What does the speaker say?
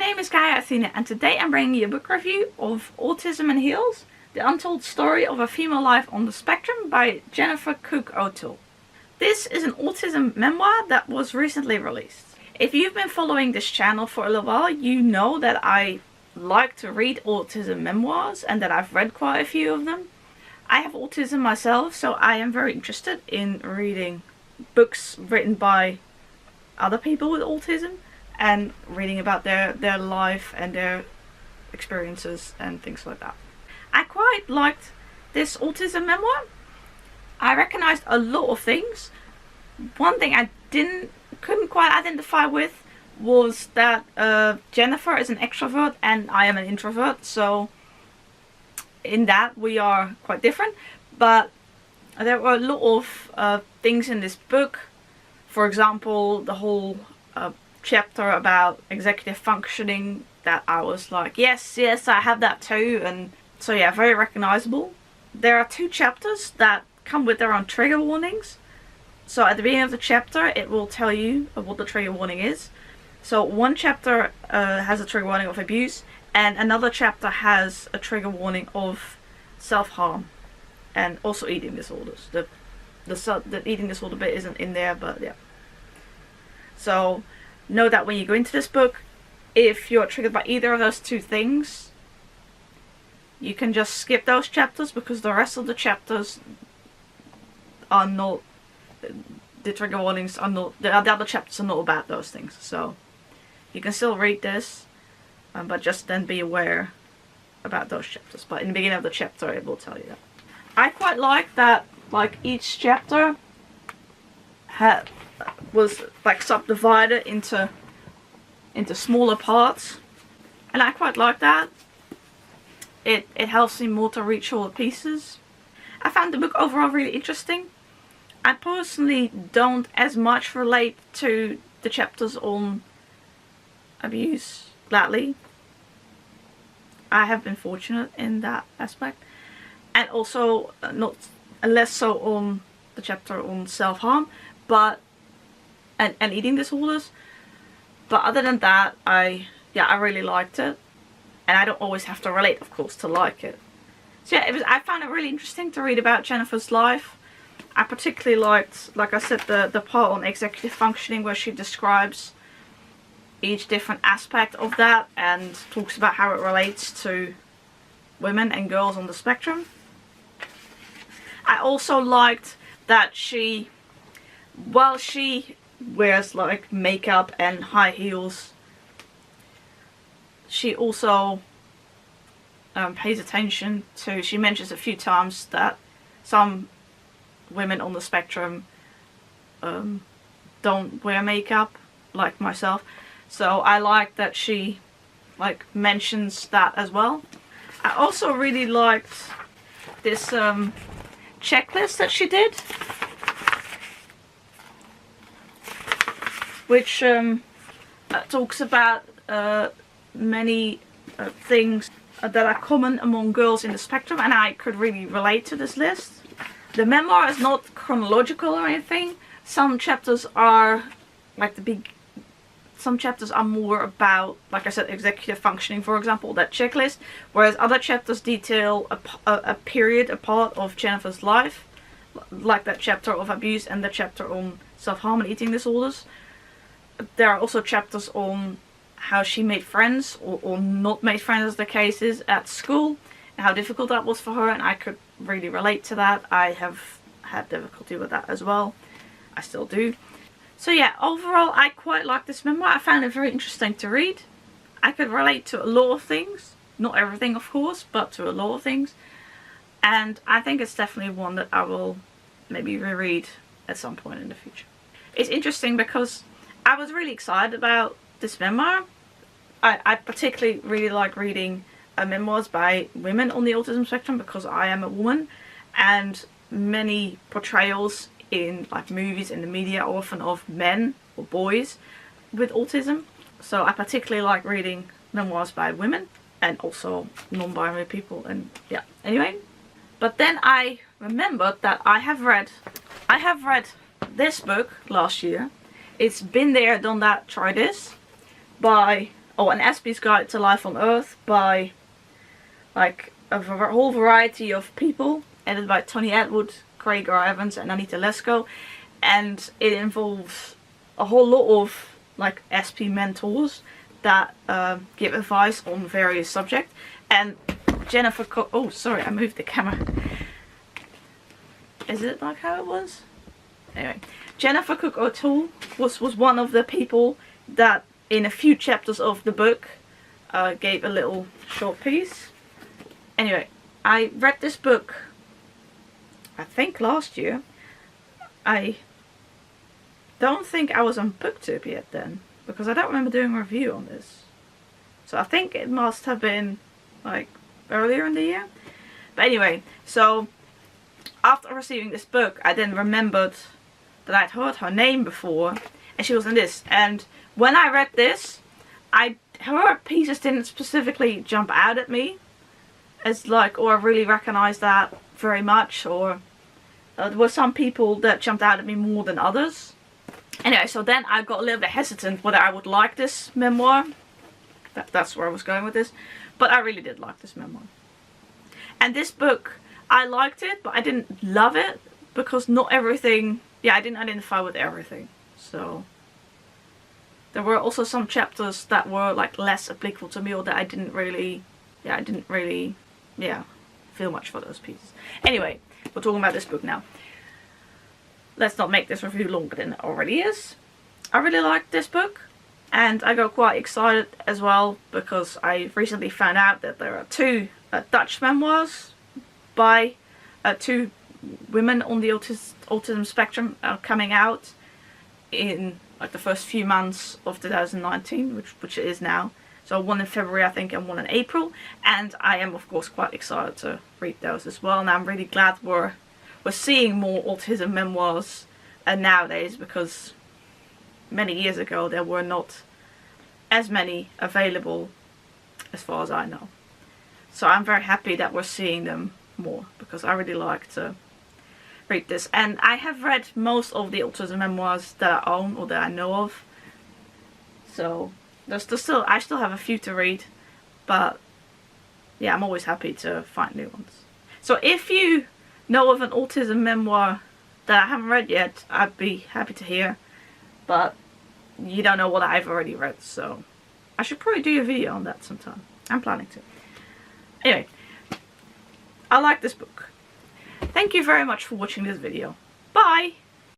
name is Athena, and today I'm bringing you a book review of Autism and Heels, The Untold Story of a Female Life on the Spectrum by Jennifer Cook O'Toole. This is an autism memoir that was recently released. If you've been following this channel for a little while, you know that I like to read autism memoirs and that I've read quite a few of them. I have autism myself, so I am very interested in reading books written by other people with autism and reading about their life and their experiences and things like that. I quite liked this autism memoir. I recognized a lot of things. One thing I couldn't quite identify with was that Jennifer is an extrovert and I am an introvert, so in that we are quite different. But there were a lot of things in this book. For example, the whole chapter about executive functioning, that I was like, yes, I have that too. And so yeah, very recognizable. There are two chapters that come with their own trigger warnings. So at the beginning of the chapter, it will tell you what the trigger warning is. So one chapter has a trigger warning of abuse, and another chapter has a trigger warning of self-harm and also eating disorders. The eating disorder bit isn't in there, but yeah. So know that when you go into this book, if you're triggered by either of those two things, you can just skip those chapters, because the rest of the chapters are not, the trigger warnings are not, the other chapters are not about those things. So you can still read this, but just then be aware about those chapters. But in the beginning of the chapter, it will tell you that. I quite like that, like, each chapter was like subdivided into smaller parts, and I quite like that. It helps me more to read short pieces. I found the book overall really interesting. I personally don't as much relate to the chapters on abuse, gladly. I have been fortunate in that aspect, and also not less so on the chapter on self-harm, but and eating disorders. But other than that, I really liked it, and I don't always have to relate, of course, to like it. So yeah, I found it really interesting to read about Jennifer's life. I particularly liked, like I said, the part on executive functioning, where she describes each different aspect of that and talks about how it relates to women and girls on the spectrum. I also liked that she, while she wears like makeup and high heels, she also pays attention to, she mentions a few times that some women on the spectrum don't wear makeup, like myself. So I like that she like mentions that as well. I also really liked this checklist that she did, which talks about many things that are common among girls in the spectrum, and I could really relate to this list. The memoir is not chronological or anything. Some chapters are like some chapters are more about, like I said, executive functioning, for example, that checklist, whereas other chapters detail a period, a part of Jennifer's life, like that chapter of abuse and the chapter on self-harm and eating disorders. There are also chapters on how she made friends or not made friends, as the case is, at school, and how difficult that was for her, and I could really relate to that. I have had difficulty with that as well. I still do. So yeah, overall I quite like this memoir. I found it very interesting to read. I could relate to a lot of things. Not everything, of course, but to a lot of things. And I think it's definitely one that I will maybe reread at some point in the future. It's interesting because I was really excited about this memoir. I particularly really like reading memoirs by women on the autism spectrum, because I am a woman, and many portrayals in like movies and the media are often of men or boys with autism. So I particularly like reading memoirs by women and also non-binary people, and yeah, anyway. But then I remembered that I have read this book last year. It's Been There, Done That, Try This by or An SP's Guide to Life on Earth by like a whole variety of people, edited by Tony Attwood, Craig R. Evans and Anita Lesko, and it involves a whole lot of like SP mentors that give advice on various subjects. And Jennifer Cook, oh sorry, I moved the camera. Is it like how it was? Anyway, Jennifer Cook O'Toole was one of the people that in a few chapters of the book gave a little short piece. Anyway, I read this book I think last year. I don't think I was on BookTube yet then, because I don't remember doing a review on this. So I think it must have been like earlier in the year. But anyway, so after receiving this book, I then remembered that I'd heard her name before, and she was in this. And when I read this, her pieces didn't specifically jump out at me as like, or I really recognized that very much, or there were some people that jumped out at me more than others. Anyway, so then I got a little bit hesitant whether I would like this memoir. That's where I was going with this. But I really did like this memoir. And this book, I liked it, but I didn't love it, because not everything, I didn't identify with everything. So there were also some chapters that were like less applicable to me, or that I didn't really feel much for those pieces. Anyway, we're talking about this book now. Let's not make this review longer than it already is. I really liked this book, and I got quite excited as well because I recently found out that there are two Dutch memoirs by two women on the autism spectrum coming out in like the first few months of 2019, which it is now. So one in February I think, and one in April, and I am of course quite excited to read those as well. And I'm really glad we're seeing more autism memoirs nowadays, because many years ago there were not as many available as far as I know. So I'm very happy that we're seeing them more, because I really like to read this. And I have read most of the autism memoirs that I own or that I know of. So I still have a few to read, but yeah, I'm always happy to find new ones. So if you know of an autism memoir that I haven't read yet, I'd be happy to hear. But you don't know what I've already read, so I should probably do a video on that sometime. I'm planning to. Anyway, I like this book. Thank you very much for watching this video. Bye!